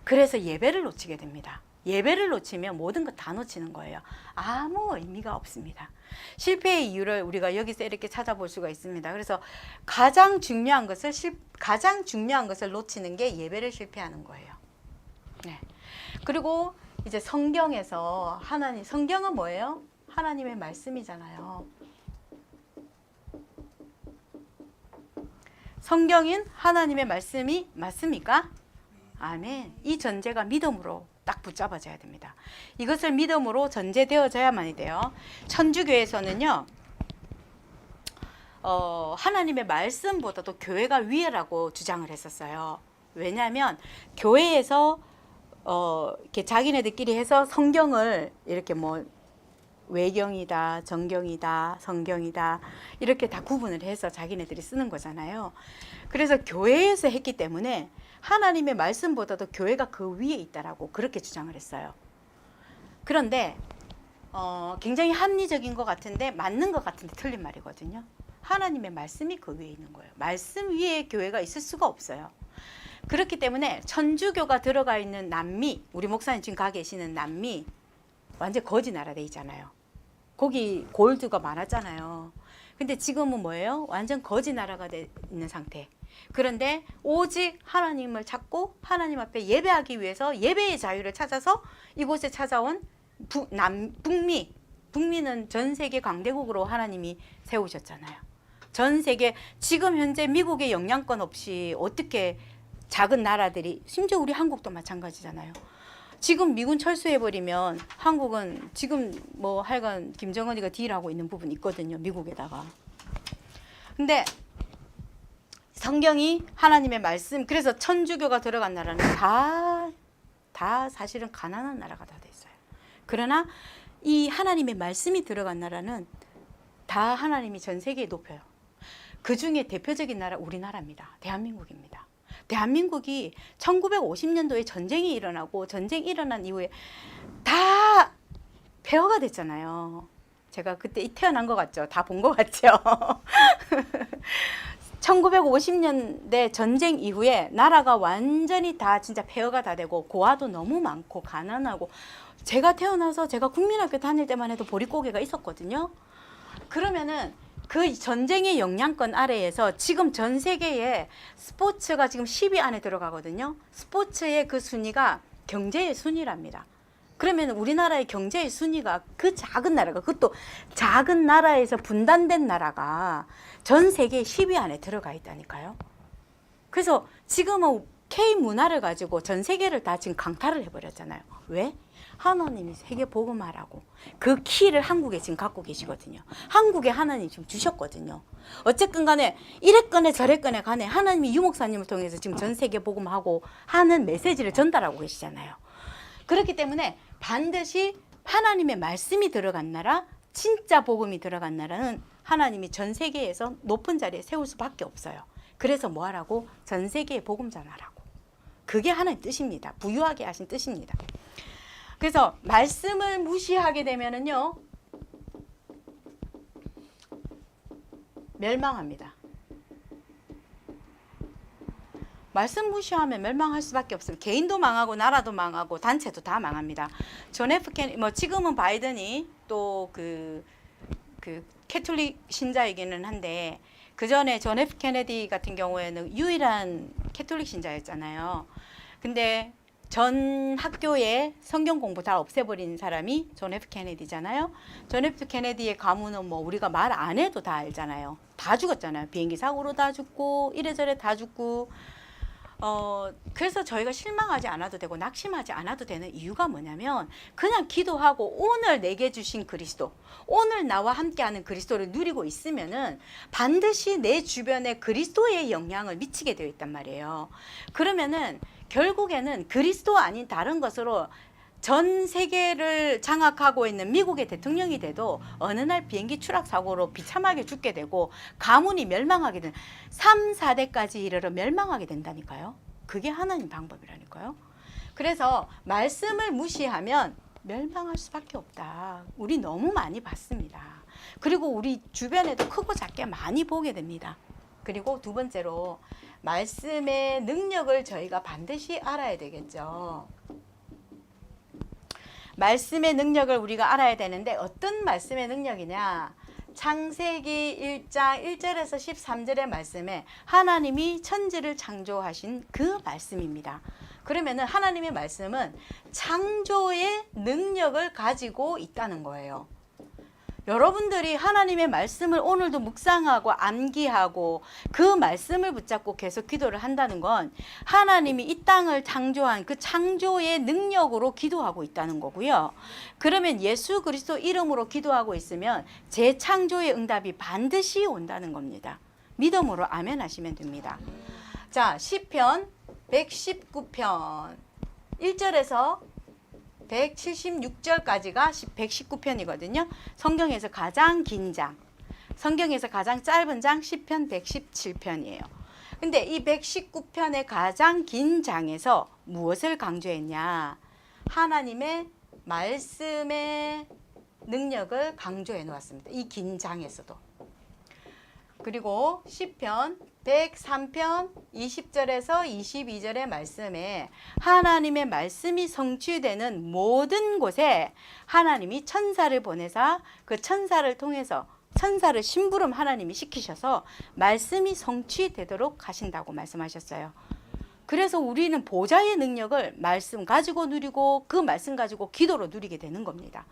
그래서 예배를 놓치게 됩니다. 예배를 놓치면 모든 것 다 놓치는 거예요. 아무 의미가 없습니다. 실패의 이유를 우리가 여기서 이렇게 찾아볼 수가 있습니다. 그래서 가장 중요한 것을 놓치는 게 예배를 실패하는 거예요. 네. 그리고 이제 성경에서 성경은 뭐예요? 하나님의 말씀이잖아요. 성경인 하나님의 말씀이 맞습니까? 아멘. 이 전제가 믿음으로 딱 붙잡아져야 됩니다. 이것을 믿음으로 전제되어져야만이 돼요. 천주교에서는요, 하나님의 말씀보다도 교회가 위라고 주장을 했었어요. 왜냐하면 교회에서 이렇게 자기네들끼리 해서 성경을 이렇게 뭐 외경이다, 정경이다, 성경이다 이렇게 다 구분을 해서 자기네들이 쓰는 거잖아요. 그래서 교회에서 했기 때문에 하나님의 말씀보다도 교회가 그 위에 있다라고 그렇게 주장을 했어요. 그런데 굉장히 합리적인 것 같은데 맞는 것 같은데 틀린 말이거든요. 하나님의 말씀이 그 위에 있는 거예요. 말씀 위에 교회가 있을 수가 없어요. 그렇기 때문에 천주교가 들어가 있는 남미, 우리 목사님 지금 가 계시는 남미 완전 거지 나라 돼 있잖아요. 거기 골드가 많았잖아요. 근데 지금은 뭐예요? 완전 거지 나라가 돼 있는 상태. 그런데 오직 하나님을 찾고 하나님 앞에 예배하기 위해서 예배의 자유를 찾아서 이곳에 찾아온 북미. 북미는 전 세계 강대국으로 하나님이 세우셨잖아요. 전 세계 지금 현재 미국의 영향권 없이 어떻게 작은 나라들이, 심지어 우리 한국도 마찬가지잖아요. 지금 미군 철수해버리면 한국은 지금 뭐 하여간 김정은이가 딜하고 있는 부분이 있거든요. 미국에다가. 근데 성경이 하나님의 말씀, 그래서 천주교가 들어간 나라는 다 사실은 가난한 나라가 다 돼 있어요. 그러나 이 하나님의 말씀이 들어간 나라는 다 하나님이 전 세계에 높여요. 그 중에 대표적인 나라 우리나라입니다. 대한민국입니다. 대한민국이 1950년도에 전쟁이 일어나고 전쟁 일어난 이후에 다 폐허가 됐잖아요. 제가 그때 태어난 것 같죠? 다 본 것 같죠? 1950년대 전쟁 이후에 나라가 완전히 다 진짜 폐허가 다 되고 고아도 너무 많고 가난하고, 제가 태어나서 제가 국민학교 다닐 때만 해도 보릿고개가 있었거든요. 그러면은 그 전쟁의 영향권 아래에서 지금 전 세계에 스포츠가 지금 10위 안에 들어가거든요. 스포츠의 그 순위가 경제의 순위랍니다. 그러면 우리나라의 경제의 순위가 그 작은 나라가, 그것도 작은 나라에서 분단된 나라가 전 세계 10위 안에 들어가 있다니까요. 그래서 지금은 K 문화를 가지고 전 세계를 다 지금 강타를 해버렸잖아요. 왜? 하나님이 세계 복음화라고 그 키를 한국에 지금 갖고 계시거든요. 한국에 하나님이 지금 주셨거든요. 어쨌든 간에 이랬거네 저랬거네 간에 하나님이 유목사님을 통해서 지금 전 세계 복음하고 하는 메시지를 전달하고 계시잖아요. 그렇기 때문에 반드시 하나님의 말씀이 들어간 나라, 진짜 복음이 들어간 나라는 하나님이 전 세계에서 높은 자리에 세울 수밖에 없어요. 그래서 뭐 하라고? 전 세계의 복음전하라고. 그게 하나님 뜻입니다. 부유하게 하신 뜻입니다. 그래서 말씀을 무시하게 되면은요, 멸망합니다. 말씀 무시하면 멸망할 수밖에 없습니다. 개인도 망하고 나라도 망하고 단체도 다 망합니다. 존 F 케네디, 뭐 지금은 바이든이 또 그 캐톨릭 신자이기는 한데, 그 전에 존 F 케네디 같은 경우에는 유일한 캐톨릭 신자였잖아요. 근데 전 학교에 성경 공부 다 없애버린 사람이 존 F 케네디잖아요. 존 F 케네디의 가문은 뭐 우리가 말 안 해도 다 알잖아요. 다 죽었잖아요. 비행기 사고로 다 죽고 이래저래 다 죽고. 그래서 저희가 실망하지 않아도 되고 낙심하지 않아도 되는 이유가 뭐냐면, 그냥 기도하고 오늘 내게 주신 그리스도, 오늘 나와 함께하는 그리스도를 누리고 있으면은 반드시 내 주변에 그리스도의 영향을 미치게 되어 있단 말이에요. 그러면은 결국에는 그리스도 아닌 다른 것으로 전 세계를 장악하고 있는 미국의 대통령이 돼도 어느 날 비행기 추락 사고로 비참하게 죽게 되고 가문이 멸망하게 되는, 3, 4대까지 이르러 멸망하게 된다니까요. 그게 하나님 방법이라니까요. 그래서 말씀을 무시하면 멸망할 수밖에 없다. 우리 너무 많이 봤습니다. 그리고 우리 주변에도 크고 작게 많이 보게 됩니다. 그리고 두 번째로 말씀의 능력을 저희가 반드시 알아야 되겠죠. 말씀의 능력을 우리가 알아야 되는데 어떤 말씀의 능력이냐? 창세기 1장 1절에서 13절의 말씀에 하나님이 천지를 창조하신 그 말씀입니다. 그러면은 하나님의 말씀은 창조의 능력을 가지고 있다는 거예요. 여러분들이 하나님의 말씀을 오늘도 묵상하고 암기하고 그 말씀을 붙잡고 계속 기도를 한다는 건 하나님이 이 땅을 창조한 그 창조의 능력으로 기도하고 있다는 거고요. 그러면 예수 그리스도 이름으로 기도하고 있으면 재창조의 응답이 반드시 온다는 겁니다. 믿음으로 아멘 하시면 됩니다. 자, 시편 119편 1절에서 176절까지가 119편이거든요. 성경에서 가장 긴 장, 성경에서 가장 짧은 장 시편 117편이에요. 근데 이 119편의 가장 긴 장에서 무엇을 강조했냐? 하나님의 말씀의 능력을 강조해 놓았습니다. 이 긴 장에서도. 그리고 시편 103편 20절에서 22절의 말씀에 하나님의 말씀이 성취되는 모든 곳에 하나님이 천사를 보내사 그 천사를 통해서 천사를 심부름 하나님이 시키셔서 말씀이 성취되도록 하신다고 말씀하셨어요. 그래서 우리는 보좌의 능력을 말씀 가지고 누리고 그 말씀 가지고 기도로 누리게 되는 겁니다.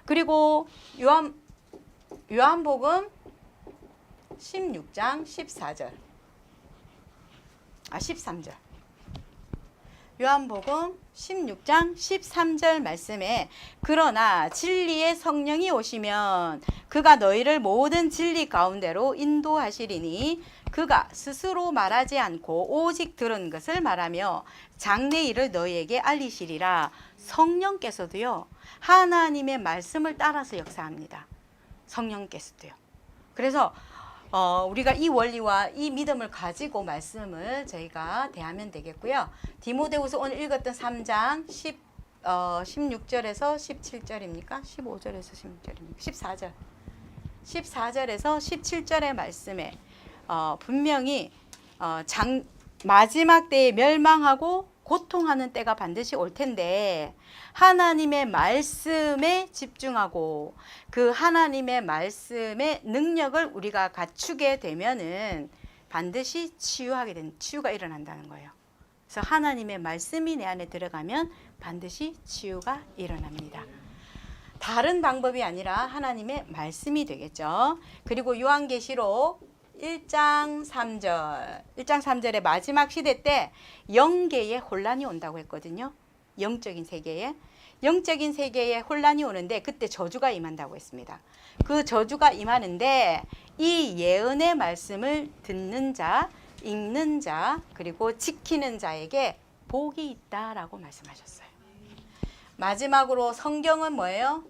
그리고 요한복음 16장 14절 13절 요한복음 16장 13절 말씀에 그러나 진리의 성령이 오시면 그가 너희를 모든 진리 가운데로 인도하시리니 그가 스스로 말하지 않고 오직 들은 것을 말하며 장래 일을 너희에게 알리시리라. 성령께서도요 하나님의 말씀을 따라서 역사합니다. 성령께서도요. 그래서 우리가 이 원리와 이 믿음을 가지고 말씀을 저희가 대하면 되겠고요. 디모데후서 오늘 읽었던 3장 16절에서 17절입니까? 15절에서 16절입니까? 14절에서 17절의 말씀에 분명히 마지막 때에 멸망하고 고통하는 때가 반드시 올 텐데 하나님의 말씀에 집중하고 그 하나님의 말씀의 능력을 우리가 갖추게 되면은 반드시 치유가 일어난다는 거예요. 그래서 하나님의 말씀이 내 안에 들어가면 반드시 치유가 일어납니다. 다른 방법이 아니라 하나님의 말씀이 되겠죠. 그리고 요한계시록 1장 3절의 마지막 시대 때 영계에 혼란이 온다고 했거든요. 영적인 세계에 혼란이 오는데 그때 저주가 임한다고 했습니다. 그 저주가 임하는데 이 예언의 말씀을 듣는 자, 읽는 자, 그리고 지키는 자에게 복이 있다라고 말씀하셨어요. 마지막으로 성경은 뭐예요?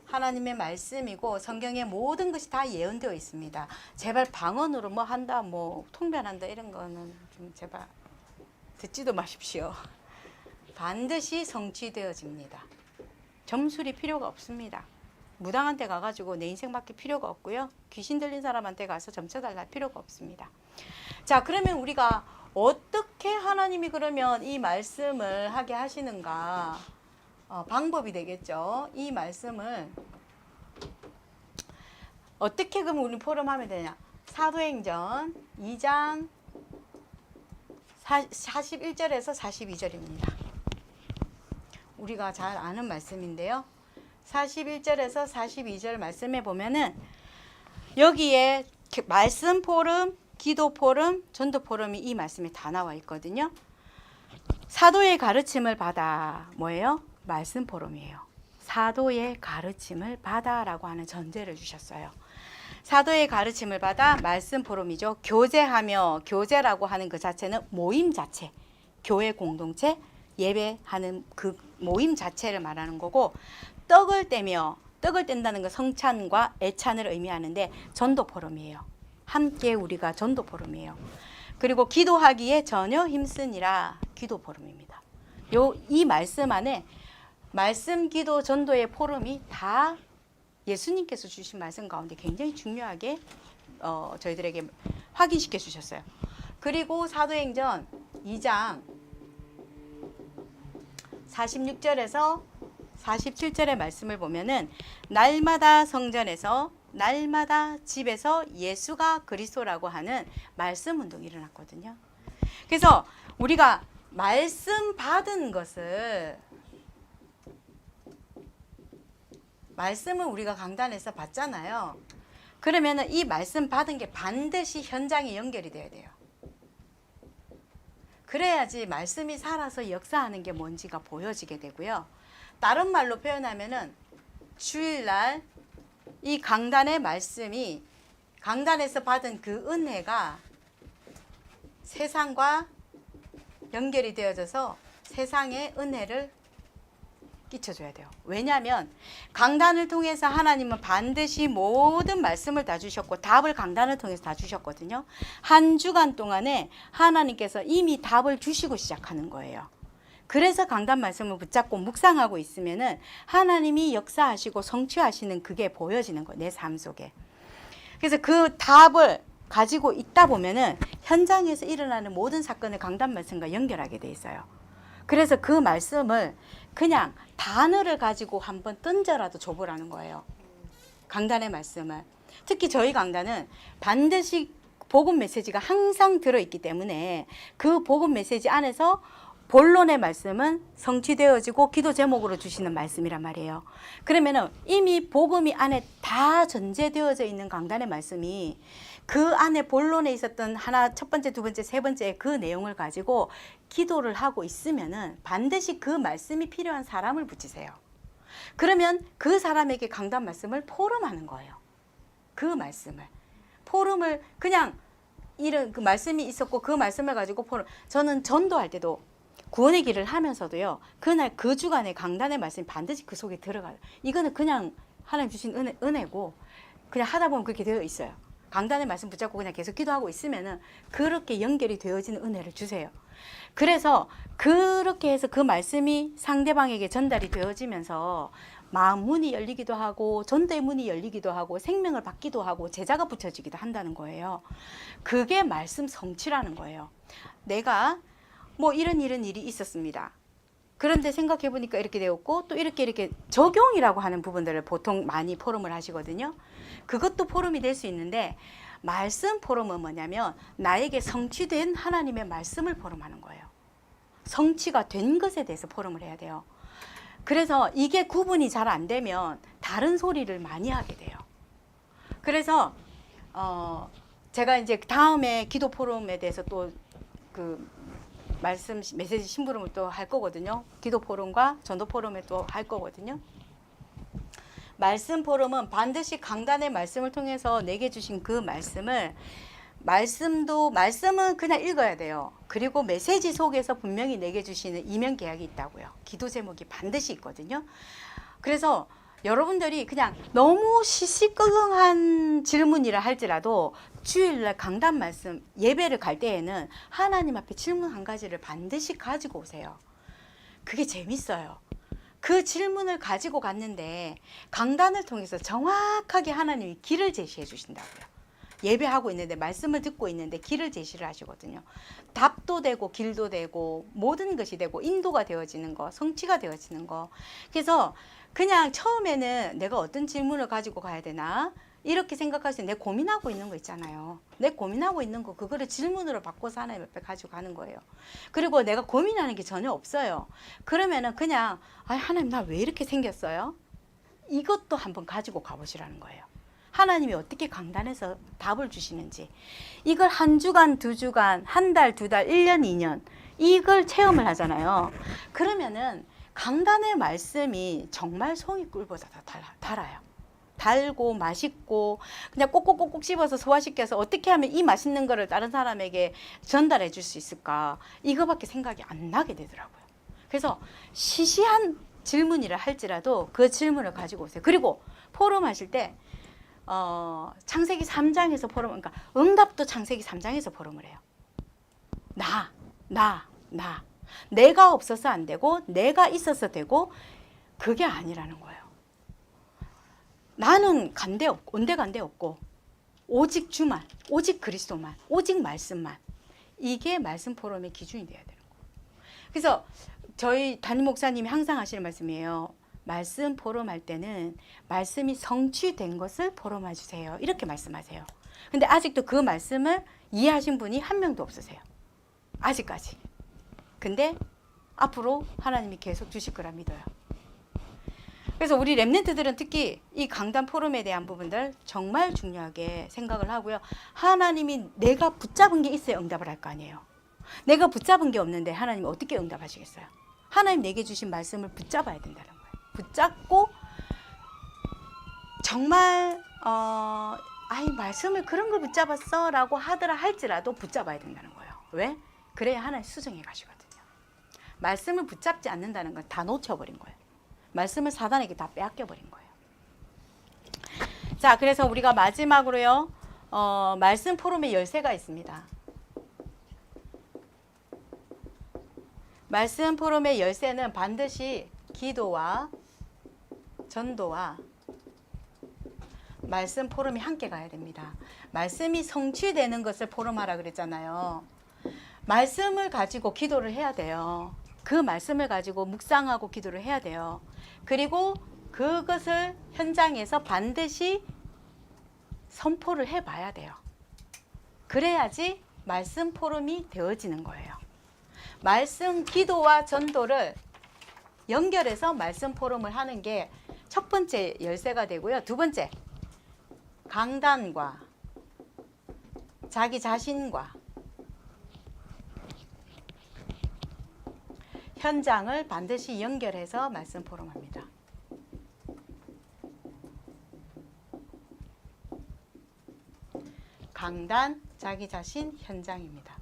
하나님의 말씀이고 성경의 모든 것이 다 예언되어 있습니다. 제발 방언으로 뭐 한다, 뭐 통변한다 이런 거는 좀 제발 듣지도 마십시오. 반드시 성취되어집니다. 점술이 필요가 없습니다. 무당한테 가가지고 내 인생 맡길 필요가 없고요. 귀신 들린 사람한테 가서 점쳐달라 필요가 없습니다. 자, 그러면 우리가 어떻게 하나님이 그러면 이 말씀을 하게 하시는가? 방법이 되겠죠. 이 말씀을 어떻게 그럼 우리 포럼하면 되냐? 사도행전 2장 41절에서 42절입니다. 우리가 잘 아는 말씀인데요. 41절에서 42절 말씀에 보면은 여기에 말씀 포럼, 기도 포럼, 전도 포럼이 이 말씀에 다 나와 있거든요. 사도의 가르침을 받아 뭐예요? 말씀 포럼이에요. 사도의 가르침을 받아라고 하는 전제를 주셨어요. 사도의 가르침을 받아 말씀 포럼이죠. 교제하며, 교제라고 하는 그 자체는 모임 자체, 교회 공동체, 예배하는 그 모임 자체를 말하는 거고, 떡을 뗀다는 건 성찬과 애찬을 의미하는데 전도 포럼이에요. 함께 우리가 전도 포럼이에요. 그리고 기도하기에 전혀 힘쓰니라 기도 포럼입니다. 이 말씀 안에 말씀, 기도, 전도의 포럼이 다 예수님께서 주신 말씀 가운데 굉장히 중요하게 저희들에게 확인시켜 주셨어요. 그리고 사도행전 2장 46절에서 47절의 말씀을 보면은 날마다 성전에서 날마다 집에서 예수가 그리스도라고 하는 말씀 운동이 일어났거든요. 그래서 우리가 말씀 받은 것을 말씀을 우리가 강단에서 받잖아요. 그러면은 이 말씀 받은 게 반드시 현장에 연결이 돼야 돼요. 그래야지 말씀이 살아서 역사하는 게 뭔지가 보여지게 되고요. 다른 말로 표현하면은 주일날 이 강단의 말씀이 강단에서 받은 그 은혜가 세상과 연결이 되어져서 세상에 은혜를 끼쳐줘야 돼요. 왜냐하면 강단을 통해서 하나님은 반드시 모든 말씀을 다 주셨고 답을 강단을 통해서 다 주셨거든요. 한 주간 동안에 하나님께서 이미 답을 주시고 시작하는 거예요. 그래서 강단 말씀을 붙잡고 묵상하고 있으면은 하나님이 역사하시고 성취하시는 그게 보여지는 거예요. 내 삶 속에. 그래서 그 답을 가지고 있다 보면은 현장에서 일어나는 모든 사건을 강단 말씀과 연결하게 돼 있어요. 그래서 그 말씀을 그냥 단어를 가지고 한번 던져라도 줘보라는 거예요. 강단의 말씀을. 특히 저희 강단은 반드시 복음 메시지가 항상 들어있기 때문에 그 복음 메시지 안에서 본론의 말씀은 성취되어지고 기도 제목으로 주시는 말씀이란 말이에요. 그러면은 이미 복음이 안에 다 전제되어져 있는 강단의 말씀이 그 안에 본론에 있었던 하나, 첫 번째, 두 번째, 세 번째 그 내용을 가지고 기도를 하고 있으면은 반드시 그 말씀이 필요한 사람을 붙이세요. 그러면 그 사람에게 강단 말씀을 포럼하는 거예요. 그 말씀을. 포럼을 그냥 이런 그 말씀이 있었고 그 말씀을 가지고 포럼. 저는 전도할 때도 구원의 길을 하면서도요. 그날 그 주간의 강단의 말씀이 반드시 그 속에 들어가요. 이거는 그냥 하나님 주신 은혜고 그냥 하다 보면 그렇게 되어 있어요. 강단의 말씀 붙잡고 그냥 계속 기도하고 있으면은 그렇게 연결이 되어지는 은혜를 주세요. 그래서 그렇게 해서 그 말씀이 상대방에게 전달이 되어지면서 마음 문이 열리기도 하고 전도의 문이 열리기도 하고 생명을 받기도 하고 제자가 붙여지기도 한다는 거예요. 그게 말씀 성취라는 거예요. 내가 뭐 이런 일이 있었습니다. 그런데 생각해 보니까 이렇게 되었고 또 이렇게 적용이라고 하는 부분들을 보통 많이 포럼을 하시거든요. 그것도 포럼이 될 수 있는데 말씀 포럼은 뭐냐면 나에게 성취된 하나님의 말씀을 포럼하는 거예요. 성취가 된 것에 대해서 포럼을 해야 돼요. 그래서 이게 구분이 잘 안 되면 다른 소리를 많이 하게 돼요. 그래서 제가 이제 다음에 기도 포럼에 대해서 또 그 말씀 메시지 심부름을 또 할 거거든요. 기도 포럼과 전도 포럼에 또 할 거거든요. 말씀 포럼은 반드시 강단의 말씀을 통해서 내게 주신 그 말씀은 그냥 읽어야 돼요. 그리고 메시지 속에서 분명히 내게 주시는 이면 계약이 있다고요. 기도 제목이 반드시 있거든요. 그래서 여러분들이 그냥 너무 시시끄렁한 질문이라 할지라도 주일날 강단 말씀 예배를 갈 때에는 하나님 앞에 질문 한 가지를 반드시 가지고 오세요. 그게 재밌어요. 그 질문을 가지고 갔는데 강단을 통해서 정확하게 하나님이 길을 제시해 주신다고요. 예배하고 있는데 말씀을 듣고 있는데 길을 제시를 하시거든요. 답도 되고 길도 되고 모든 것이 되고 인도가 되어지는 거, 성취가 되어지는 거. 그래서 그냥 처음에는 내가 어떤 질문을 가지고 가야 되나 이렇게 생각할 수 있는 내 고민하고 있는 거 있잖아요. 내 고민하고 있는 거 그거를 질문으로 바꿔서 하나님 앞에 가지고 가는 거예요. 그리고 내가 고민하는 게 전혀 없어요. 그러면은 그냥 하나님 나 왜 이렇게 생겼어요? 이것도 한번 가지고 가보시라는 거예요. 하나님이 어떻게 강단에서 답을 주시는지 이걸 한 주간, 두 주간, 한 달, 두 달, 1년, 2년 이걸 체험을 하잖아요. 그러면은 강단의 말씀이 정말 송이 꿀보다 더 달아요. 달고 맛있고 그냥 꼭꼭꼭꼭 씹어서 소화시켜서 어떻게 하면 이 맛있는 거를 다른 사람에게 전달해 줄 수 있을까 이거밖에 생각이 안 나게 되더라고요. 그래서 시시한 질문이라 할지라도 그 질문을 가지고 오세요. 그리고 포럼 하실 때 창세기 3장에서 포럼, 그러니까 응답도 창세기 3장에서 포럼을 해요. 나. 내가 없어서 안 되고 내가 있어서 되고 그게 아니라는 거예요. 나는 온데간데 없고 오직 주만, 오직 그리스도만, 오직 말씀만. 이게 말씀 포럼의 기준이 돼야 되는 거예요. 그래서 저희 담임 목사님이 항상 하시는 말씀이에요. 말씀 포럼할 때는 말씀이 성취된 것을 포럼해 주세요. 이렇게 말씀하세요. 근데 아직도 그 말씀을 이해하신 분이 한 명도 없으세요. 아직까지. 근데 앞으로 하나님이 계속 주실 거라 믿어요. 그래서 우리 랩런트들은 특히 이 강단 포럼에 대한 부분들 정말 중요하게 생각을 하고요. 하나님이 내가 붙잡은 게 있어야 응답을 할 거 아니에요. 내가 붙잡은 게 없는데 하나님이 어떻게 응답하시겠어요? 하나님 내게 주신 말씀을 붙잡아야 된다는 거예요. 붙잡고 정말 아이 말씀을 그런 걸 붙잡았어 라고 하더라 할지라도 붙잡아야 된다는 거예요. 왜? 그래야 하나님 수정해 가시거든요. 말씀을 붙잡지 않는다는 건 다 놓쳐버린 거예요. 말씀을 사단에게 다 빼앗겨버린 거예요. 자, 그래서 우리가 마지막으로요, 말씀 포럼의 열쇠가 있습니다. 말씀 포럼의 열쇠는 반드시 기도와 전도와 말씀 포럼이 함께 가야 됩니다. 말씀이 성취되는 것을 포럼하라 그랬잖아요. 말씀을 가지고 기도를 해야 돼요. 그 말씀을 가지고 묵상하고 기도를 해야 돼요. 그리고 그것을 현장에서 반드시 선포를 해봐야 돼요. 그래야지 말씀 포럼이 되어지는 거예요. 말씀 기도와 전도를 연결해서 말씀 포럼을 하는 게 첫 번째 열쇠가 되고요. 두 번째, 강단과 자기 자신과 현장을 반드시 연결해서 말씀 포럼합니다. 강단, 자기 자신, 현장입니다.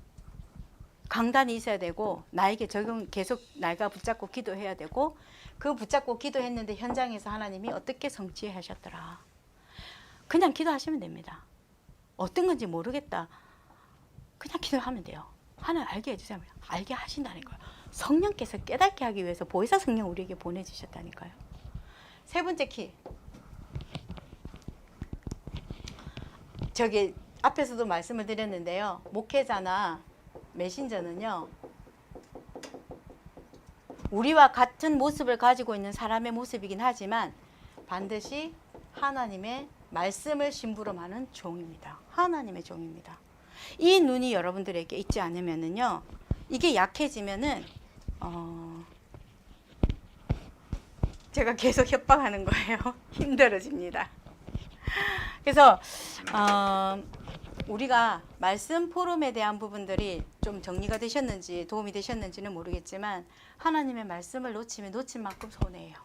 강단이 있어야 되고 나에게 적용 계속 내가 붙잡고 기도해야 되고 그 붙잡고 기도했는데 현장에서 하나님이 어떻게 성취하셨더라. 그냥 기도하시면 됩니다. 어떤 건지 모르겠다. 그냥 기도하면 돼요. 하나님 알게 해주세요. 알게 하신다는 거예요. 성령께서 깨닫게 하기 위해서 보혜사 성령 우리에게 보내주셨다니까요. 세 번째 키. 저기 앞에서도 말씀을 드렸는데요. 목회자나 메신저는요. 우리와 같은 모습을 가지고 있는 사람의 모습이긴 하지만 반드시 하나님의 말씀을 심부름하는 종입니다. 하나님의 종입니다. 이 눈이 여러분들에게 있지 않으면은요. 이게 약해지면은 제가 계속 협박하는 거예요. 힘들어집니다. 그래서 우리가 말씀 포럼에 대한 부분들이 좀 정리가 되셨는지 도움이 되셨는지는 모르겠지만 하나님의 말씀을 놓치면 놓친 만큼 손해예요.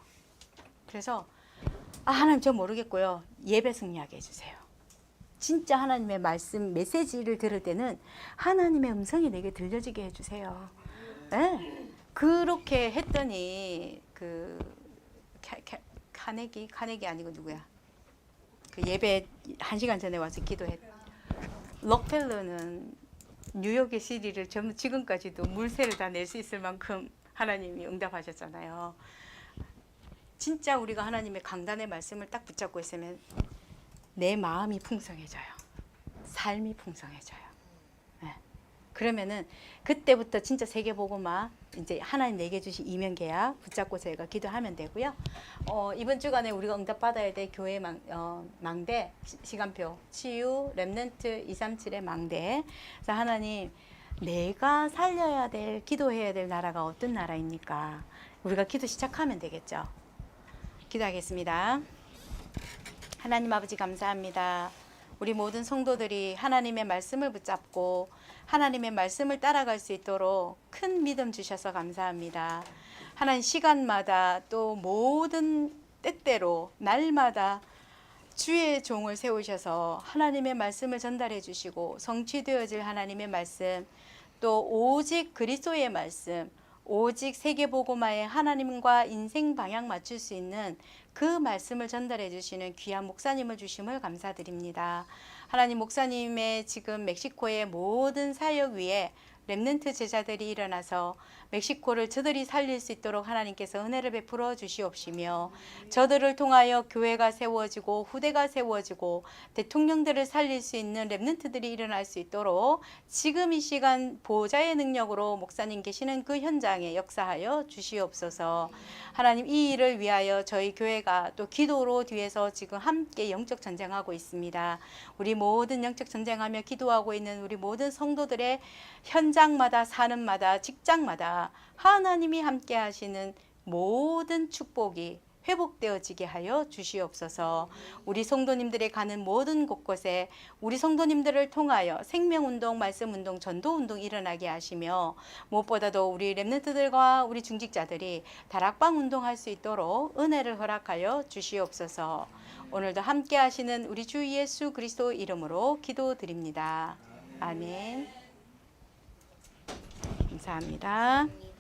그래서 하나님 저 모르겠고요. 예배 승리하게 해주세요. 진짜 하나님의 말씀 메시지를 들을 때는 하나님의 음성이 내게 들려지게 해주세요. 네. 그렇게 했더니 그 카네기 아니고 누구야? 그 예배 1시간 전에 와서 기도했. 록펠러는 뉴욕의 시리를 지금까지도 물세를 다 낼 수 있을 만큼 하나님이 응답하셨잖아요. 진짜 우리가 하나님의 강단의 말씀을 딱 붙잡고 있으면 내 마음이 풍성해져요. 삶이 풍성해져요. 네. 그러면은 그때부터 진짜 세계복음화 이제 하나님 내게 주신 이면계약 붙잡고 저희가 기도하면 되고요. 이번 주간에 우리가 응답받아야 될 교회 망대 시간표 치유 렘넌트 237의 망대. 그래서 하나님 내가 살려야 될 기도해야 될 나라가 어떤 나라입니까? 우리가 기도 시작하면 되겠죠. 기도하겠습니다. 하나님 아버지 감사합니다. 우리 모든 성도들이 하나님의 말씀을 붙잡고 하나님의 말씀을 따라갈 수 있도록 큰 믿음 주셔서 감사합니다. 하나님 시간마다 또 모든 때때로 날마다 주의 종을 세우셔서 하나님의 말씀을 전달해 주시고 성취되어질 하나님의 말씀 또 오직 그리스도의 말씀 오직 세계복음화에 하나님과 인생 방향 맞출 수 있는 그 말씀을 전달해 주시는 귀한 목사님을 주심을 감사드립니다. 하나님 목사님의 지금 멕시코의 모든 사역 위에 렘넌트 제자들이 일어나서 멕시코를 저들이 살릴 수 있도록 하나님께서 은혜를 베풀어 주시옵시며 저들을 통하여 교회가 세워지고 후대가 세워지고 대통령들을 살릴 수 있는 렘넌트들이 일어날 수 있도록 지금 이 시간 보호자의 능력으로 목사님 계시는 그 현장에 역사하여 주시옵소서. 하나님 이 일을 위하여 저희 교회가 또 기도로 뒤에서 지금 함께 영적 전쟁하고 있습니다. 우리 모든 영적 전쟁하며 기도하고 있는 우리 모든 성도들의 현장마다 사는마다 직장마다 하나님이 함께 하시는 모든 축복이 회복되어지게 하여 주시옵소서. 우리 성도님들의 가는 모든 곳곳에 우리 성도님들을 통하여 생명운동, 말씀운동, 전도운동 일어나게 하시며 무엇보다도 우리 렘넌트들과 우리 중직자들이 다락방 운동할 수 있도록 은혜를 허락하여 주시옵소서. 오늘도 함께 하시는 우리 주 예수 그리스도 이름으로 기도드립니다. 아멘. 감사합니다.